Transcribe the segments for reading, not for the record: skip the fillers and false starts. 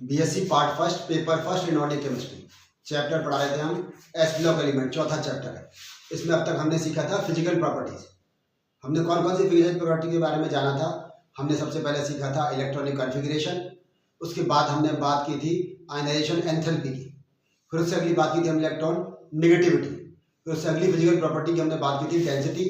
BSc part first paper first inorganic chemistry chapter पढ़ा रहे थे हम एस ब्लॉक एलिमेंट, चौथा चैप्टर है। इसमें अब तक हमने सीखा था फिजिकल प्रॉपर्टीज। हमने कौन कौन सी फिजिकल प्रॉपर्टी के बारे में जाना था। हमने सबसे पहले सीखा था इलेक्ट्रॉनिक कॉन्फ़िगरेशन, उसके बाद हमने बात की थी आयनाइजेशन एंथैल्पी की, फिर उससे अगली बात की थी हम इलेक्ट्रॉन नेगेटिविटी, फिर उससे अगली फिजिकल प्रॉपर्टी की हमने बात की थी डेंसिटी,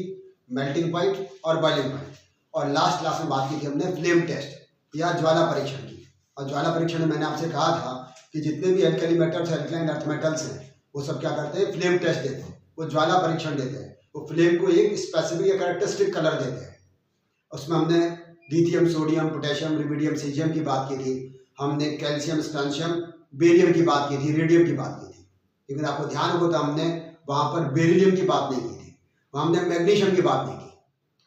मेल्टिंग पॉइंट और बॉइलिंग पॉइंट, और लास्ट क्लास में बात की थी हमने फ्लेम टेस्ट या ज्वाला परीक्षण की। और ज्वाला परीक्षण में मैंने आपसे कहा था कि जितने भी alkali metals alkaline earth metals हैं वो सब क्या करते हैं, फ्लेम टेस्ट देते हैं, वो ज्वाला परीक्षण देते हैं, वो फ्लेम को एक स्पेसिफिक या कैरेक्टरिस्टिक कलर देते हैं। उसमें हमने lithium, sodium, potassium, rubidium, caesium की बात की थी, हमने कैल्शियम, स्ट्रोंशियम, बेरियम की बात की थी, रेडियम की बात की थी। लेकिन आपको ध्यान होगा तो हमने वहाँ पर बेरिलियम की बात नहीं की थी, वहाँ हमने मैग्नीशियम की बात नहीं की।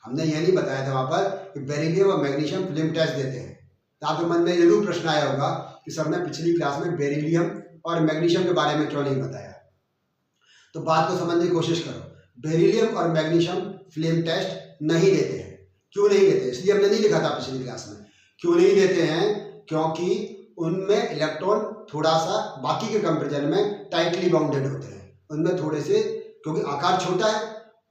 हमने यह नहीं बताया था वहाँ पर कि बेरिलियम और मैग्नीशियम फ्लेम टेस्ट देते हैं। तो आपके मन में जरूर प्रश्न आया होगा कि सर ने पिछली क्लास में बेरिलियम और मैग्नीशियम के बारे में क्यों नहीं बताया। तो बात को समझने की कोशिश करो। बेरिलियम और मैग्नीशियम फ्लेम टेस्ट नहीं देते हैं। क्यों नहीं देते? इसलिए हमने नहीं लिखा था पिछली क्लास में। क्यों नहीं देते हैं? क्योंकि उनमें इलेक्ट्रॉन थोड़ा सा बाकी के कंपेरिजन में टाइटली बाउंडेड होते हैं। उनमें थोड़े से, क्योंकि आकार छोटा है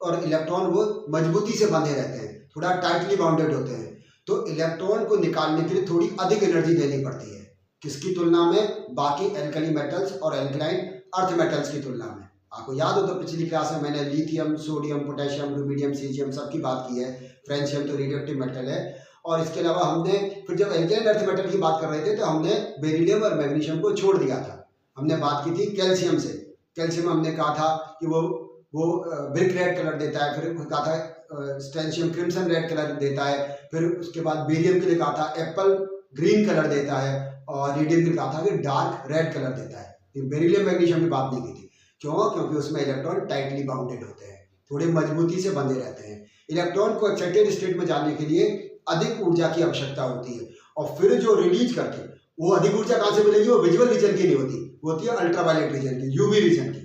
और इलेक्ट्रॉन वो मजबूती से बंधे रहते हैं, थोड़ा टाइटली बाउंडेड होते हैं, तो इलेक्ट्रॉन को निकालने के लिए थोड़ी अधिक एनर्जी देनी पड़ती है। किसकी तुलना में? बाकी एल्कली मेटल्स और एल्कलाइन अर्थ मेटल्स की तुलना में। आपको याद हो तो पिछली क्लास में मैंने lithium, sodium, potassium, rubidium, caesium सब की बात की है। फ्रेंशियम तो रेडियोएक्टिव मेटल है। और इसके अलावा हमने फिर जब एल्कलाइन अर्थ मेटल की बात कर रहे थे तो हमने बेरिलियम और मैग्नीशियम को छोड़ दिया था। हमने बात की थी कैल्शियम से। कैल्शियम हमने कहा था कि वो ब्रिक रेड कलर देता है, फिर कहा था स्ट्रोंशियम क्रिम्सन रेड कलर देता है, फिर उसके बाद बेरियम के लिए कहा था एप्पल ग्रीन कलर देता है, और रेडियम के लिए कहा था कि डार्क रेड कलर देता है। बेरिलियम मैग्नीशियम की बात नहीं की थी। क्यों? क्योंकि उसमें इलेक्ट्रॉन टाइटली बाउंडेड होते हैं, थोड़े मजबूती से बंधे रहते हैं। इलेक्ट्रॉन को एक्साइटेड स्टेट में जाने के लिए अधिक ऊर्जा की आवश्यकता होती है, और फिर जो रिलीज करके वो अधिक ऊर्जा कहाँ से मिलेगी? वो विजुअल रीजन की नहीं होती, वो होती है अल्ट्रावायलेट रीजन की, यूवी रीजन की।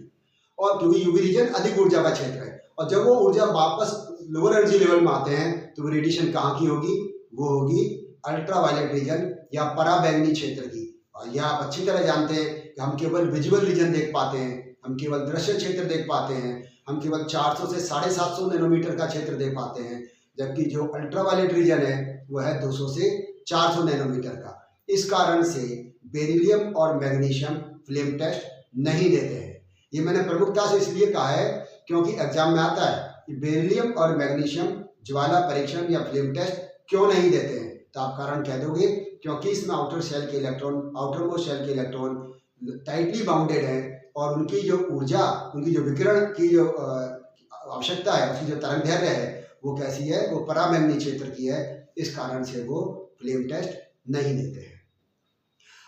और क्योंकि यूवी रीजन अधिक ऊर्जा का क्षेत्र है, और जब वो ऊर्जा वापस लोअर एनर्जी लेवल में आते हैं तो वो रेडिएशन कहाँ की होगी? वो होगी अल्ट्रावायलेट रीजन या पराबैंगनी क्षेत्र की। और यह आप अच्छी तरह जानते हैं कि हम केवल विजुअल रीजन देख पाते हैं, हम केवल दृश्य क्षेत्र देख पाते हैं, हम केवल 400 से 750 नैनोमीटर का क्षेत्र देख पाते हैं, जबकि जो अल्ट्रावायलेट रीजन है वो है 200 से 400 नैनोमीटर का। इस कारण से बेरिलियम और मैग्नीशियम फ्लेम टेस्ट नहीं देते हैं। ये मैंने प्रमुखता से इसलिए कहा है क्योंकि एग्जाम में आता है कि बेरिलियम और मैग्नीशियम ज्वाला परीक्षण या फ्लेम टेस्ट क्यों नहीं देते हैं। तो आप कारण कह दोगे क्योंकि इसमें आउटर शेल के इलेक्ट्रॉन, आउटर मोस्ट शेल के इलेक्ट्रॉन टाइटली बाउंडेड है, और उनकी जो ऊर्जा, उनकी जो विकिरण की जो आवश्यकता है, उसकी जो तरंगदैर्घ्य है वो कैसी है? वो पराबैंगनी क्षेत्र की है। इस कारण से वो फ्लेम टेस्ट नहीं देते हैं।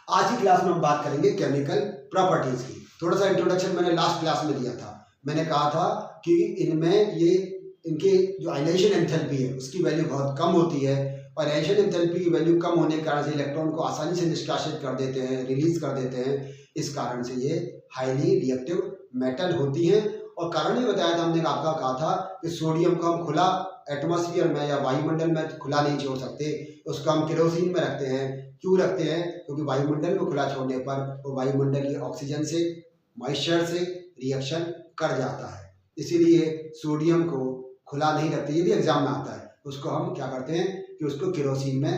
आज की क्लास में हम बात करेंगे केमिकल प्रॉपर्टीज की। थोड़ा सा इंट्रोडक्शन मैंने लास्ट क्लास में दिया था। मैंने कहा था कि इनमें ये इनके जो आयनाइजेशन एंथैल्पी है उसकी वैल्यू बहुत कम होती है, और आयनाइजेशन एंथैल्पी की वैल्यू कम होने के कारण से इलेक्ट्रॉन को आसानी से निष्कासित कर देते हैं, रिलीज कर देते हैं। इस कारण से ये हाईली रिएक्टिव मेटल होती हैं। और कारण ये बताया था हमने, आपका कहा था कि सोडियम को हम खुला एटमॉस्फेयर में या वायुमंडल में खुला नहीं छोड़ सकते, उसको हम केरोसिन में रखते हैं। क्यों रखते हैं? क्योंकि वायुमंडल में खुला छोड़ने पर वो वायुमंडल की ऑक्सीजन से, मॉइस्चर से रिएक्शन कर जाता है। इसीलिए सोडियम को खुला नहीं रखते। ये भी एग्जाम में आता है। उसको हम क्या करते हैं कि उसको केरोसिन में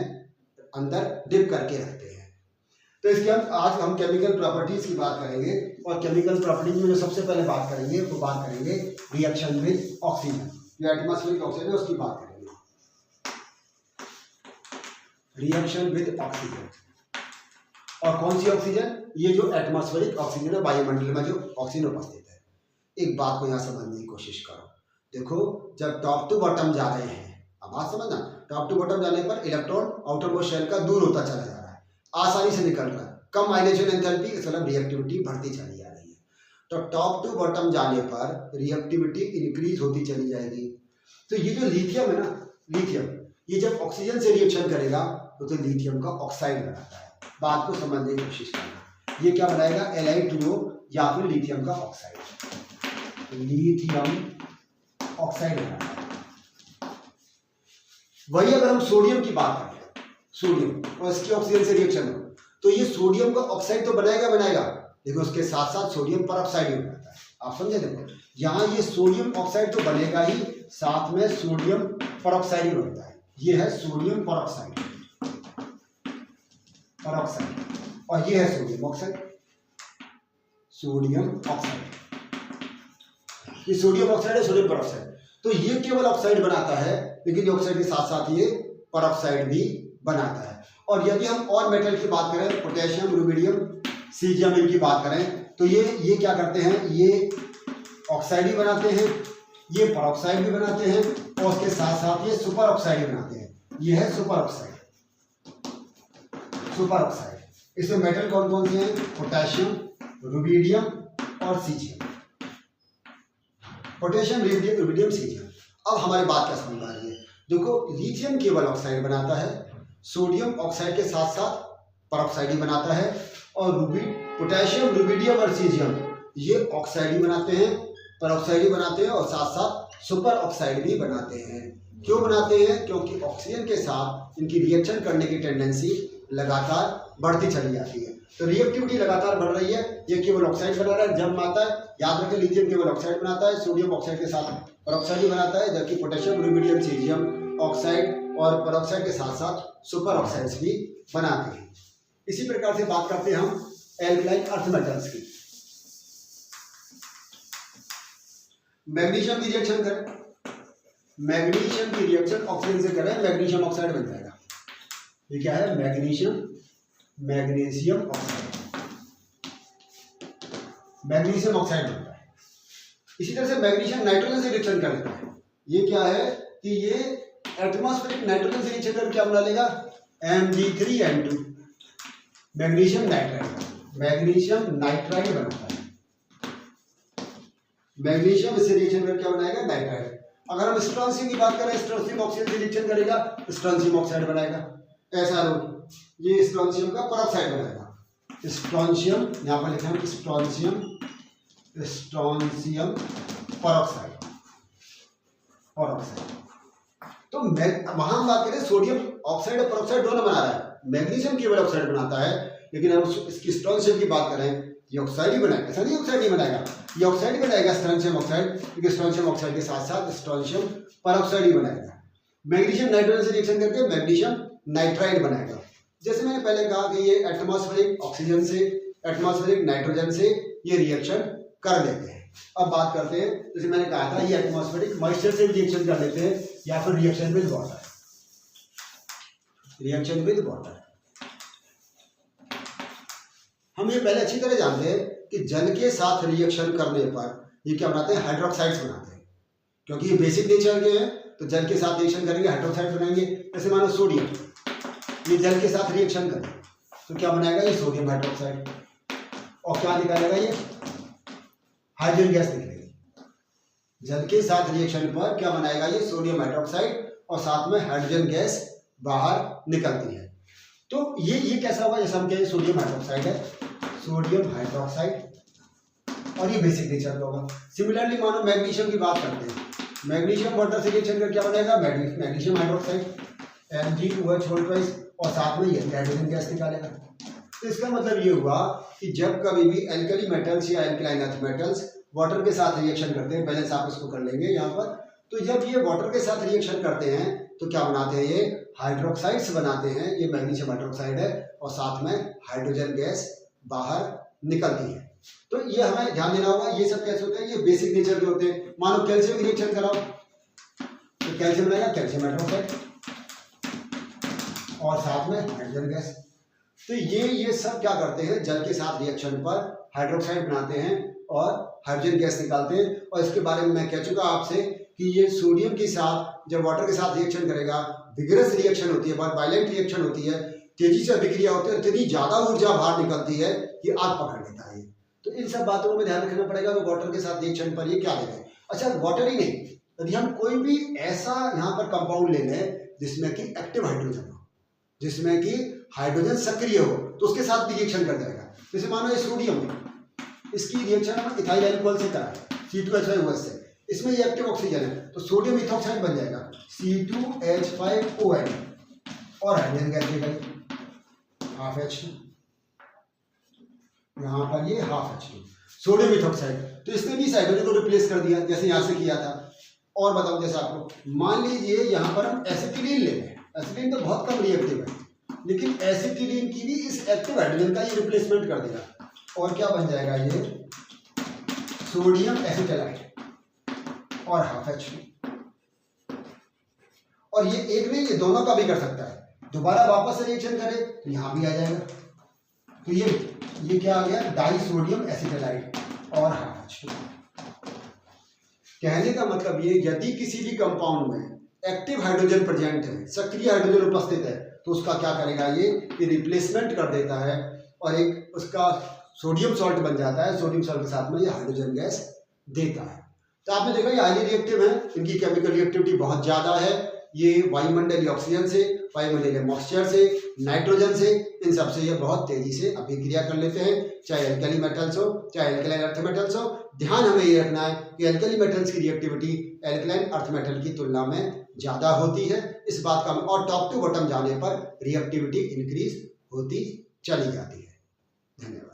अंदर डिप करके रखते हैं। तो इसके आज हम केमिकल प्रॉपर्टीज की बात करेंगे, और केमिकल प्रॉपर्टीज में जो सबसे पहले बात करेंगे वो बात करेंगे रिएक्शन विद ऑक्सीजन। जो एटमॉस्फेरिक ऑक्सीजन है उसकी बात करेंगे, रिएक्शन विद ऑक्सीजन। और कौन सी ऑक्सीजन? ये जो एटमॉस्फेरिक ऑक्सीजन है, वायुमंडल में जो ऑक्सीजन उपस्थित है। एक बात को यहाँ समझने की कोशिश करो। देखो, जब टॉप टू बॉटम जा रहे हैं, अब बात समझना, टॉप टू बॉटम जाने पर इलेक्ट्रॉन आउटर मोस्ट शेल का दूर होता चला जा रहा है, आसानी से निकल रहा है, कम आयनाइजेशन एंथैल्पी, इसका मतलब रिएक्टिविटी बढ़ती चली जा रही है। तो टॉप टू बॉटम जाने पर रिएक्टिविटी इंक्रीज होती चली जाएगी। तो ये जो लिथियम है ना, लिथियम ये जब ऑक्सीजन से रिएक्शन करेगा तो लिथियम का ऑक्साइड बनाता है। बात को समझने की कोशिश करना। ये क्या बनाएगा? Li2O या फिर लिथियम का ऑक्साइड, लिथियम ऑक्साइड बनाता है। वही अगर हम सोडियम की बात करें, सोडियम और इसकी ऑक्सीजन से रिएक्शन हो, तो ये सोडियम का ऑक्साइड तो बनाएगा, लेकिन उसके साथ साथ सोडियम परऑक्साइड भी बनाता है। आप समझे? देखो यहाँ ये सोडियम ऑक्साइड तो बनेगा ही, साथ में सोडियम परऑक्साइड भी बनता है। ये है सोडियम परऑक्साइड, और ये है सोडियम ऑक्साइड, सोडियम ऑक्साइड। ये सोडियम ऑक्साइड है, सोडियम परऑक्साइड। तो ये केवल ऑक्साइड बनाता है, लेकिन ऑक्साइड के साथ साथ ये परऑक्साइड भी बनाता है। और यदि हम और मेटल की बात करें, पोटेशियम, रुबिडियम, सीजियम, इनकी बात करें, तो ये क्या करते हैं, ये ऑक्साइड ही बनाते हैं, ये परऑक्साइड भी बनाते हैं, और उसके साथ साथ ये सुपर ऑक्साइड भी बनाते हैं। ये है सुपर ऑक्साइड, सुपर ऑक्साइड। इसमें मेटल कौन कौन से हैं? पोटेशियम, रुबिडियम और सीजियम। Potassium, rubidium, caesium. अब हमारी बात क्या समझ में आ रही है? देखो लिथियम केवल ऑक्साइड बनाता है, सोडियम ऑक्साइड के साथ साथ परऑक्साइड ही बनाता है, और पोटेशियम, रुबिडियम और सीजियम ये ऑक्साइड ही बनाते हैं, परऑक्साइड ही बनाते हैं, और साथ साथ सुपर ऑक्साइड भी बनाते हैं। क्यों बनाते हैं? क्योंकि ऑक्सीजन के साथ इनकी रिएक्शन करने की टेंडेंसी लगातार बढ़ती चली जाती है। तो रिएक्टिविटी लगातार बढ़ रही है। ये केवल ऑक्साइड बना रहा है, जब आता है याद रखें लिथियम केवल ऑक्साइड बनाता है, सोडियम ऑक्साइड के साथ परऑक्साइड ही बनाता है, जबकि पोटेशियम, रुबिडियम, सीजियम ऑक्साइड और परऑक्साइड के साथ साथ सुपर ऑक्साइड्स भी बनाते हैं। इसी प्रकार से बात करते हैं हम एल्कलाइन अर्थ मेटल्स की। मैग्नीशियम की रिएक्शन करें, मैग्नीशियम की रिएक्शन ऑक्सीजन से करें, मैग्नीशियम ऑक्साइड बन जाएगा। ये क्या है? मैग्नीशियम ऑक्साइड, मैग्नीशियम ऑक्साइड बनता है। इसी तरह से मैग्नीशियम नाइट्रोजन से रिएक्शन कर लेता है। ये क्या है कि ये एटमॉस्फेरिक नाइट्रोजन से रिएक्शन कर क्या बना लेगा? Mg3N2, magnesium nitride, magnesium nitride बनाता है। मैग्नीशियम इससे रिएक्शन कर क्या बनाएगा? नाइट्राइड। अगर हम स्ट्रोंशियम की बात करें, स्ट्रोंशियम ऑक्सीजन से रिएक्शन करेगा, स्ट्रोंशियम ऑक्साइड बनाएगा। ऐसा ये स्ट्रोंशियम का परऑक्साइड बनाएगा। स्ट्रोंशियम यहाँ पर लिखा है स्ट्रोंशियम परऑक्साइड, तो वहां हम बात करें सोडियम ऑक्साइड और परऑक्साइड दोनों बना रहा है। मैग्नीशियम केवल ऑक्साइड बनाता है, लेकिन हम इसकी स्ट्रोंशियम की बात करें, ये ऑक्साइड ही बनाएगा। ऐसा नहीं ऑक्साइड ही बनाएगा, ये ऑक्साइड बनाएगा स्ट्रोंशियम ऑक्साइड, क्योंकि स्ट्रोंशियम ऑक्साइड के साथ साथ स्ट्रोंशियम परऑक्साइड ही बनाएगा। मैग्नीशियम नाइट्रोजन से रिएक्शन करके मैग्नीशियम नाइट्राइड बनाएगा। जैसे मैंने पहले कहा कि ये एटमॉस्फेरिक ऑक्सीजन से, एटमॉस्फेरिक नाइट्रोजन से ये रिएक्शन कर लेते हैं। अब बात करते हैं, जैसे मैंने कहा था ये एटमॉस्फेरिक मॉइस्चर से रिएक्शन कर लेते हैं, या फिर reaction with water, reaction with water. हम ये पहले अच्छी तरह जानते हैं कि जल के साथ रिएक्शन करने पर ये क्या बनाते हैं? हाइड्रोक्साइड्स बनाते हैं, क्योंकि ये बेसिक नेचर के हैं। तो जल के साथ रिएक्शन करेंगे, हाइड्रोक्साइड बनाएंगे। जैसे मानो सोडियम, ये जल के साथ रिएक्शन करें तो क्या बनाएगा? ये सोडियम हाइड्रोक्साइड, और क्या निकालेगा? ये हाइड्रोजन गैस निकलेगी। जल के साथ रिएक्शन पर क्या बनाएगा? ये सोडियम हाइड्रोक्साइड, और साथ में हाइड्रोजन गैस बाहर निकलती है। तो ये कैसा होगा? जैसे हम कहें सोडियम हाइड्रोक्साइड है, सोडियम हाइड्रोक्साइड, और ये बेसिक नेचर का होगा। सिमिलरली मानो मैग्नीशियम की बात करते हैं, मैग्नीशियम वाटर से रिएक्शन कर क्या बनेगा? मैग्नीशियम हाइड्रोक्साइड Mg2H2, और साथ में ये हाइड्रोजन गैस निकालेगा। तो इसका मतलब ये हुआ कि जब कभी भी एल्कली मेटल्स या एल्कलाइन अर्थ मेटल्स वाटर के साथ रिएक्शन करते हैं, बैलेंस आप इसको कर लेंगे यहाँ पर, तो जब ये वाटर के साथ रिएक्शन करते हैं तो क्या बनाते हैं? ये हाइड्रोक्साइड्स बनाते हैं। ये मैग्नीशियम हाइड्रोक्साइड है, और साथ में हाइड्रोजन गैस बाहर निकलती है। तो ये हमें ध्यान देना होगा। ये सब कैसे होते हैं? ये बेसिक नेचर के होते हैं। मानो कैल्शियम की रिएक्शन कराओ तो कैल्शियम बनाएगा कैल्शियम हाइड्रोक्साइड, और साथ में हाइड्रोजन गैस। तो ये सब क्या करते हैं? जल के साथ रिएक्शन पर हाइड्रोक्साइड बनाते हैं और हाइड्रोजन गैस निकालते हैं। और इसके बारे में मैं कह चुका आपसे कि ये सोडियम के साथ जब वाटर के साथ रिएक्शन करेगा, विगरस रिएक्शन होती है, बहुत वायलेंट रिएक्शन होती है, तेजी से अभिक्रिया होती है, इतनी ज्यादा ऊर्जा बाहर निकलती है कि आग पकड़ लेता है। तो इन सब बातों में ध्यान रखना पड़ेगा कि वाटर के साथ रिएक्शन पर ये क्या देते। अच्छा, वाटर ही नहीं, यदि हम कोई भी ऐसा यहाँ पर कंपाउंड ले लें जिसमें कि एक्टिव हाइड्रोजन हो, जिसमें कि हाइड्रोजन सक्रिय हो, तो उसके साथ भी रिएक्शन कर जाएगा। जैसे मानो ये सोडियम, इसकी रिएक्शन हम इथाइल अल्कोहल से करा C2H5OH से, इसमें ये एक्टिव ऑक्सीजन है, तो सोडियम इथॉक्साइड बन जाएगा C2H5ON, और हाइड्रोजन गैस निकलेगी ½ H2। यहाँ पर ये हाफ H2 सोडियम इथोक्साइड। तो इसने भी इस हाइड्रोजन को रिप्लेस कर दिया जैसे यहाँ से किया था। और बताओ जैसे आपको मान लीजिए यहाँ पर हम एसिटिलीन ले लें, एसिटिलीन तो बहुत कम रिएक्टिव है, लेकिन एसिटिलीन की भी इस एक्टिव हाइड्रोजन का ये रिप्लेसमेंट कर देगा और क्या बन जाएगा ये सोडियम एसिटाइल और हाफ H2। और ये एक नहीं, ये दोनों का भी कर सकता है, दोबारा वापस से रिएक्शन करे तो यहाँ भी आ जाएगा। तो ये क्या आ गया डाई सोडियम एसिटाइल और हाफ H2। कहने का मतलब ये यदि किसी भी कंपाउंड में एक्टिव हाइड्रोजन प्रेजेंट है, सक्रिय हाइड्रोजन उपस्थित है, तो उसका क्या करेगा ये रिप्लेसमेंट कर देता है और एक उसका सोडियम सॉल्ट बन जाता है। सोडियम सॉल्ट के साथ में ये हाइड्रोजन गैस देता है। तो आपने देखा ये हाईली रिएक्टिव है, इनकी केमिकल रिएक्टिविटी बहुत ज़्यादा है। ये वायुमंडलीय ऑक्सीजन से, वायुमंडलीय मॉइस्चर से, नाइट्रोजन से, इन सब से ये बहुत तेजी से अभिक्रिया कर लेते हैं, चाहे एल्कली मेटल्स हो चाहे एल्कलाइन अर्थ मेटल्स हो। ध्यान हमें ये रखना है कि एल्कली मेटल्स की रिएक्टिविटी एल्कलाइन अर्थ मेटल की तुलना में ज़्यादा होती है, इस बात का। और टॉप टू बॉटम जाने पर रिएक्टिविटी इंक्रीज होती चली जाती है। धन्यवाद।